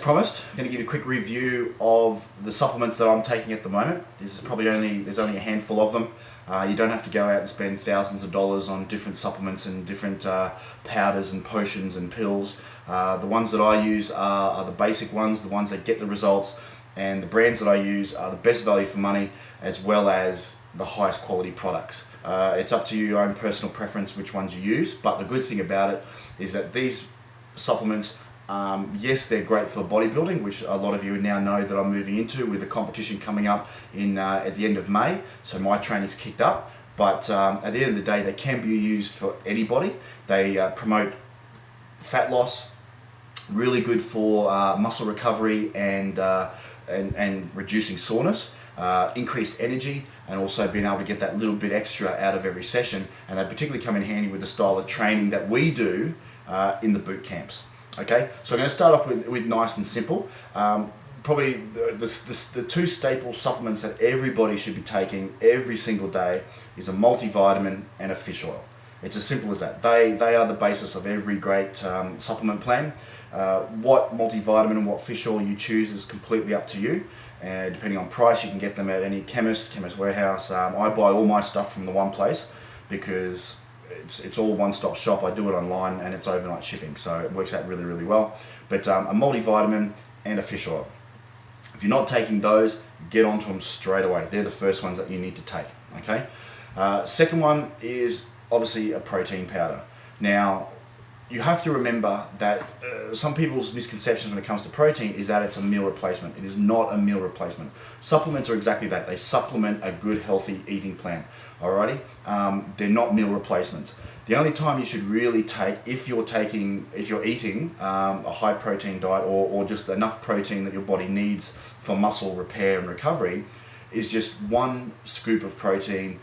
promised, I'm going to give you a quick review of the supplements that I'm taking at the moment. There's only a handful of them. You don't have to go out and spend thousands of dollars on different supplements and different powders and potions and pills. The ones that I use are the basic ones, the ones that get the results, and the brands that I use are the best value for money as well as the highest quality products. It's up to your own personal preference which ones you use, but the good thing about it is that these supplements, yes, they're great for bodybuilding, which a lot of you now know that I'm moving into with a competition coming up in at the end of May, so my training's kicked up. But at the end of the day, they can be used for anybody. They promote fat loss, really good for muscle recovery and reducing soreness, increased energy, and also being able to get that little bit extra out of every session. And they particularly come in handy with the style of training that we do in the boot camps. Okay, so I'm going to start off with nice and simple. Probably the two staple supplements that everybody should be taking every single day is a multivitamin and a fish oil. It's as simple as that. They are the basis of every great supplement plan. What multivitamin and what fish oil you choose is completely up to you. Depending on price, you can get them at any chemist warehouse. I buy all my stuff from the one place because it's all one-stop shop. I do it online and it's overnight shipping, so it works out really, really well. But a multivitamin and a fish oil. If you're not taking those, get onto them straight away. They're the first ones that you need to take. Okay. Second one is obviously a protein powder. Now, you have to remember that some people's misconceptions when it comes to protein is that it's a meal replacement. It is not a meal replacement. Supplements are exactly that. They supplement a good, healthy eating plan. Alrighty, they're not meal replacements. The only time you should really take, if you're eating a high protein diet or just enough protein that your body needs for muscle repair and recovery, is just one scoop of protein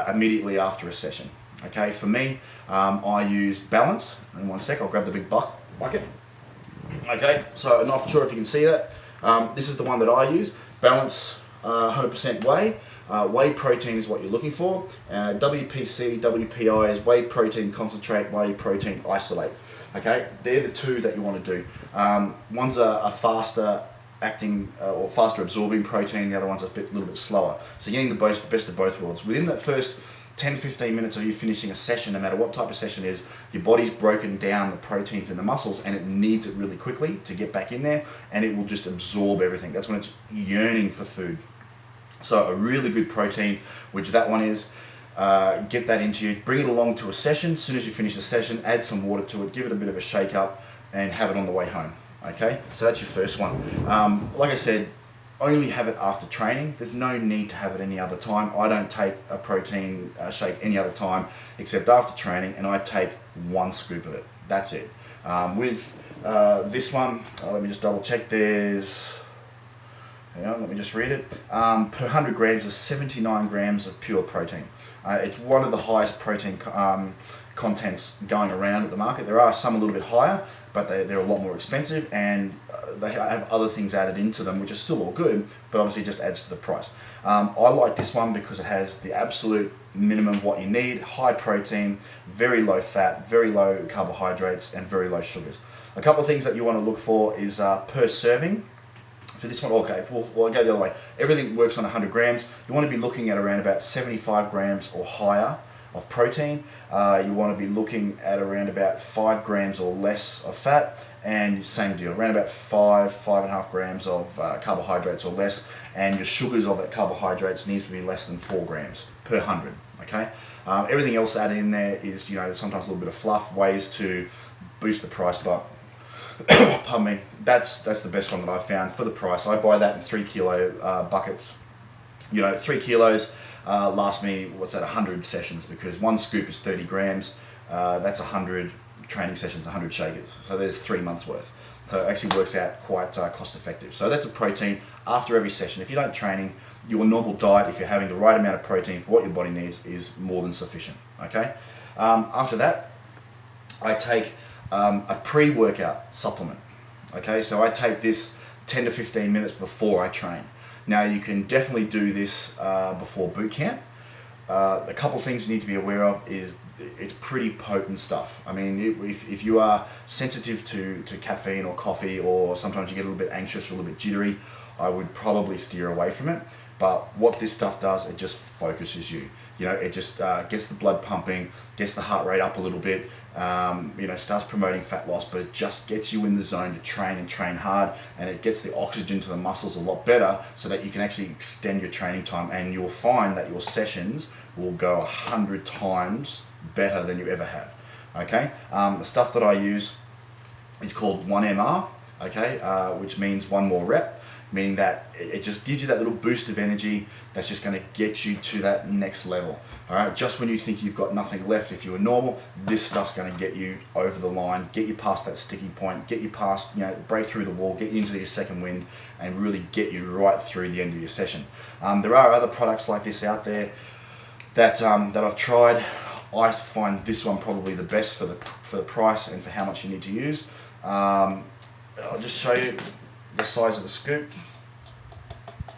immediately after a session. Okay, for me, I use Balance. In one sec, I'll grab the big bucket. Okay, so I'm not sure if you can see that. This is the one that I use. Balance 100% whey. Whey protein is what you're looking for. WPC, WPI is whey protein concentrate, whey protein isolate. Okay, they're the two that you want to do. One's a faster acting or faster absorbing protein, the other one's a little bit slower. So you're getting the best of both worlds. Within that first 10-15 minutes of you finishing a session, no matter what type of session it is, your body's broken down the proteins in the muscles and it needs it really quickly to get back in there, and it will just absorb everything. That's when it's yearning for food. So a really good protein, which that one is, get that into you, bring it along to a session. As soon as you finish the session, add some water to it, give it a bit of a shake up, and have it on the way home. Okay, so that's your first one. Like I said, only have it after training. There's no need to have it any other time. I don't take a protein shake any other time except after training, and I take one scoop of it. That's it. With this one, let me just double check. There's, hang on, let me just read it. Per 100 grams is 79 grams of pure protein. It's one of the highest protein contents going around at the market. There are some a little bit higher, but they're a lot more expensive, and they have other things added into them, which is still all good, but obviously just adds to the price. I like this one because it has the absolute minimum of what you need: high protein, very low fat, very low carbohydrates, and very low sugars. A couple of things that you want to look for is per serving. For this one, okay, well, I'll go the other way. Everything works on 100 grams. You want to be looking at around about 75 grams or higher of protein. You want to be looking at around about 5 grams or less of fat, and same deal, around about 5.5 grams of carbohydrates or less, and your sugars of that carbohydrates needs to be less than 4 grams per 100. Okay, everything else added in there is, sometimes a little bit of fluff, ways to boost the price, but pardon me, that's the best one that I've found for the price. I buy that in 3 kilo buckets. 3 kilos last me, 100 sessions, because one scoop is 30 grams. That's 100 training sessions, 100 shakers. So there's 3 months worth. So it actually works out quite cost effective. So that's a protein after every session. If you don't training, your normal diet, if you're having the right amount of protein for what your body needs, is more than sufficient. Okay. After that, I take a pre-workout supplement. Okay, so I take this 10 to 15 minutes before I train. Now you can definitely do this before boot camp. a couple of things you need to be aware of is it's pretty potent stuff. I mean, if you are sensitive to caffeine or coffee, or sometimes you get a little bit anxious or a little bit jittery, I would probably steer away from it. But what this stuff does, it just focuses you. You know, it just gets the blood pumping, gets the heart rate up a little bit, you know, starts promoting fat loss, but it just gets you in the zone to train and train hard, and it gets the oxygen to the muscles a lot better so that you can actually extend your training time, and you'll find that your sessions will go 100 times better than you ever have. Okay, the stuff that I use is called 1MR, okay, which means one more rep, meaning that it just gives you that little boost of energy that's just going to get you to that next level. All right, just when you think you've got nothing left, if you were normal, this stuff's going to get you over the line, get you past that sticking point, get you past, you know, break through the wall, get you into your second wind, and really get you right through the end of your session. There are other products like this out there that I've tried. I find this one probably the best for the price and for how much you need to use. I'll just show you the size of the scoop.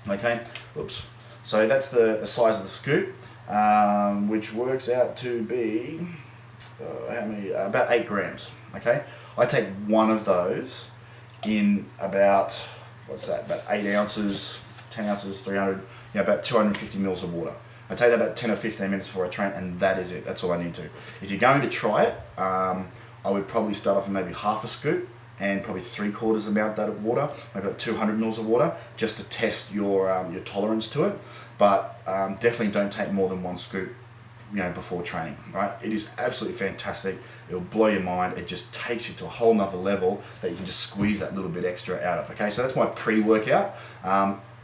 Okay, oops. So that's the size of the scoop, which works out to be how many? About 8 grams. Okay, I take one of those in about, what's that? About 8 ounces, 10 ounces, 300. You know, about 250 mils of water. I take that about 10 or 15 minutes before I train, and that is it. That's all I need to. If you're going to try it, I would probably start off with maybe half a scoop and probably 3/4 amount that of water, maybe about 200 mils of water, just to test your tolerance to it. But definitely don't take more than 1 scoop, you know, before training. Right? It is absolutely fantastic. It'll blow your mind. It just takes you to a whole nother level that you can just squeeze that little bit extra out of. Okay, so that's my pre-workout.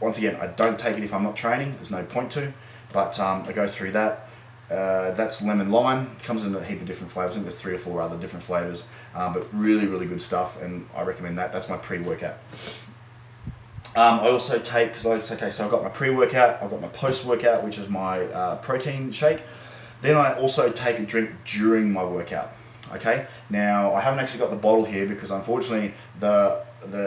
Once again, I don't take it if I'm not training. There's no point to. But I go through that. That's lemon lime. It comes in a heap of different flavors. I think there's 3 or 4 other different flavors, but really, really good stuff, and I recommend that. That's my pre-workout. I also take, so I've got my pre-workout, I've got my post-workout, which is my protein shake. Then I also take a drink during my workout. Okay. Now I haven't actually got the bottle here because unfortunately the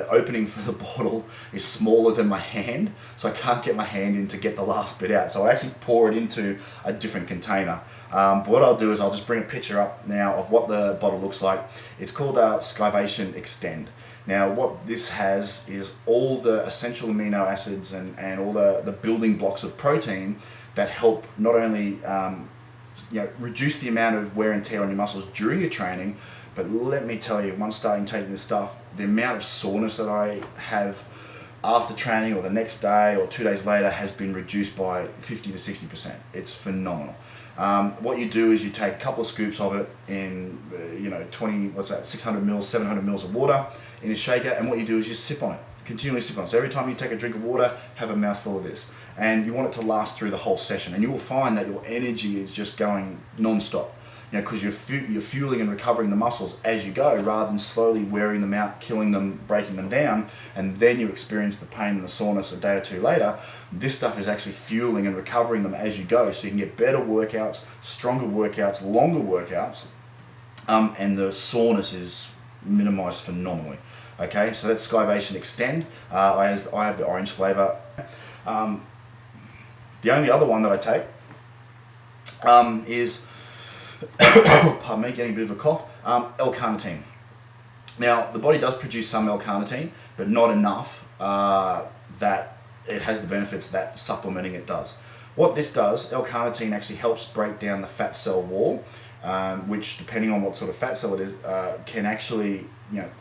opening for the bottle is smaller than my hand, so I can't get my hand in to get the last bit out. So I actually pour it into a different container. But what I'll do is I'll just bring a picture up now of what the bottle looks like. It's called Skivation Extend. Now what this has is all the essential amino acids and all the building blocks of protein that help not only reduce the amount of wear and tear on your muscles during your training, but let me tell you, once starting taking this stuff, the amount of soreness that I have after training or the next day or 2 days later has been reduced by 50 to 60%. It's phenomenal. What you do is you take a couple of scoops of it in 600 mils, 700 mils of water in a shaker, and what you do is you sip on it, continually sip on it. So every time you take a drink of water, have a mouthful of this. And you want it to last through the whole session, and you will find that your energy is just going non-stop. Because you're fueling and recovering the muscles as you go, rather than slowly wearing them out, killing them, breaking them down, and then you experience the pain and the soreness a day or 2 later. This stuff is actually fueling and recovering them as you go, so you can get better workouts, stronger workouts, longer workouts, and the soreness is minimized phenomenally. Okay, so that's Skivation Extend. I have the orange flavor. The only other one that I take is, pardon me, getting a bit of a cough, L-carnitine. Now, the body does produce some L-carnitine, but not enough that it has the benefits that supplementing it does. What this does, L-carnitine actually helps break down the fat cell wall, which, depending on what sort of fat cell it is, can actually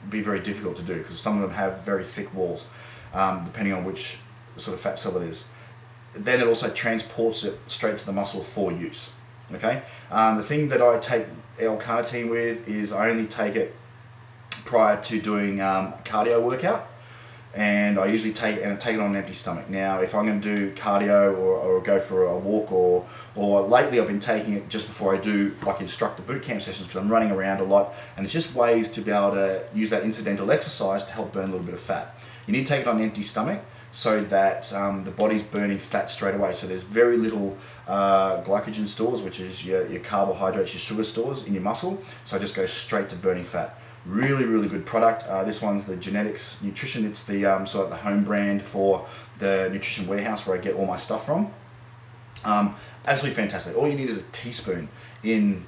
be very difficult to do, because some of them have very thick walls, depending on which sort of fat cell it is. Then it also transports it straight to the muscle for use. Okay. The thing that I take L-carnitine with is I only take it prior to doing cardio workout, and I usually take it on an empty stomach. Now, if I'm going to do cardio or go for a walk, or lately I've been taking it just before I do like instructor bootcamp sessions, because I'm running around a lot, and it's just ways to be able to use that incidental exercise to help burn a little bit of fat. You need to take it on an empty stomach, so that the body's burning fat straight away. So there's very little glycogen stores, which is your carbohydrates, your sugar stores in your muscle. So it just goes straight to burning fat. Really, really good product. This one's the Genetics Nutrition. It's the sort of the home brand for the Nutrition Warehouse where I get all my stuff from. Absolutely fantastic. All you need is a teaspoon in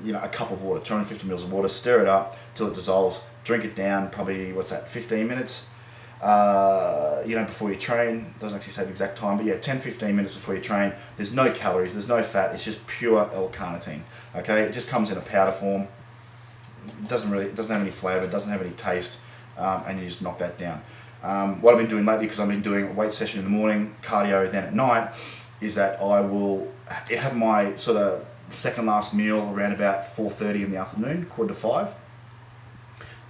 a cup of water, 250 mils of water. Stir it up till it dissolves. Drink it down. Probably 15 minutes. Before you train. Doesn't actually say the exact time, but yeah, 10-15 minutes before you train. There's no calories. There's no fat. It's just pure L-carnitine. Okay, it just comes in a powder form. It doesn't have any flavor. It doesn't have any taste, and you just knock that down. What I've been doing lately, because I've been doing a weight session in the morning, cardio then at night, is that I will have my sort of second last meal around about 4:30 in the afternoon, 4:45.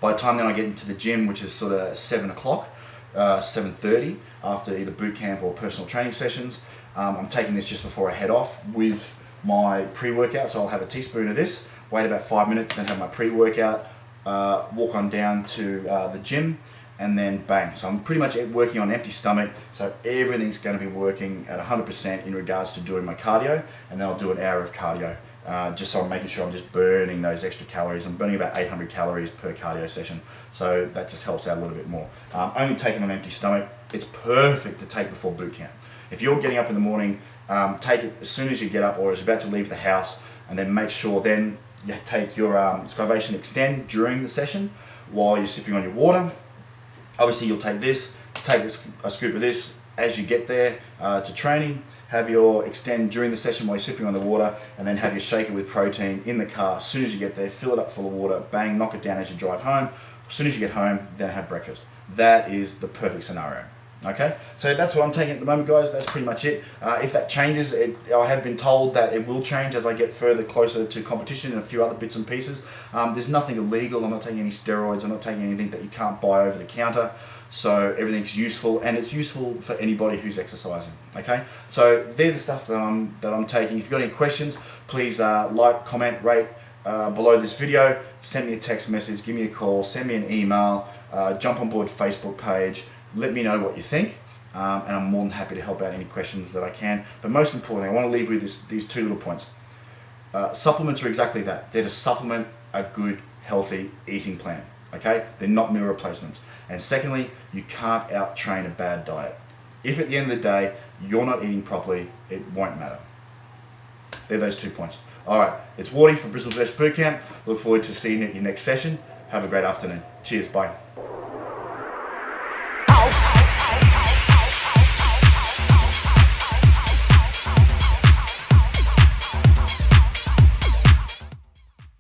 By the time then I get into the gym, which is sort of 7 o'clock, 7:30, after either boot camp or personal training sessions, I'm taking this just before I head off with my pre-workout. So I'll have a teaspoon of this, wait about 5 minutes, then have my pre-workout, walk on down to the gym, and then bang. So I'm pretty much working on empty stomach, so everything's going to be working at 100% in regards to doing my cardio, and then I'll do an hour of cardio, just so I'm making sure I'm just burning those extra calories. I'm burning about 800 calories per cardio session, so that just helps out a little bit more. Only taking on empty stomach. It's perfect to take before boot camp. If you're getting up in the morning, take it as soon as you get up or as you're about to leave the house, and then make sure then you take your Starvation Extend during the session while you're sipping on your water. Obviously you'll take a scoop of this as you get there to training, have your Extend during the session while you're sipping on the water, and then have your shaker with protein in the car. As soon as you get there, fill it up full of water, bang, knock it down as you drive home. As soon as you get home, then have breakfast. That is the perfect scenario. Okay, so that's what I'm taking at the moment, guys. That's pretty much it. If that changes, I have been told that it will change as I get further closer to competition and a few other bits and pieces. There's nothing illegal. I'm not taking any steroids. I'm not taking anything that you can't buy over the counter. So everything's useful, and it's useful for anybody who's exercising. Okay, so they're the stuff that I'm taking. If you've got any questions, please like, comment, rate below this video. Send me a text message, give me a call, send me an email, jump on board Facebook page. Let me know what you think, and I'm more than happy to help out any questions that I can. But most importantly, I want to leave you with these two little points. Supplements are exactly that. They're to supplement a good, healthy eating plan. Okay? They're not meal replacements. And secondly, you can't out-train a bad diet. If at the end of the day, you're not eating properly, it won't matter. They're those 2 points. All right, it's Wardy from Brisbane Best Bootcamp. Look forward to seeing you at your next session. Have a great afternoon. Cheers, bye.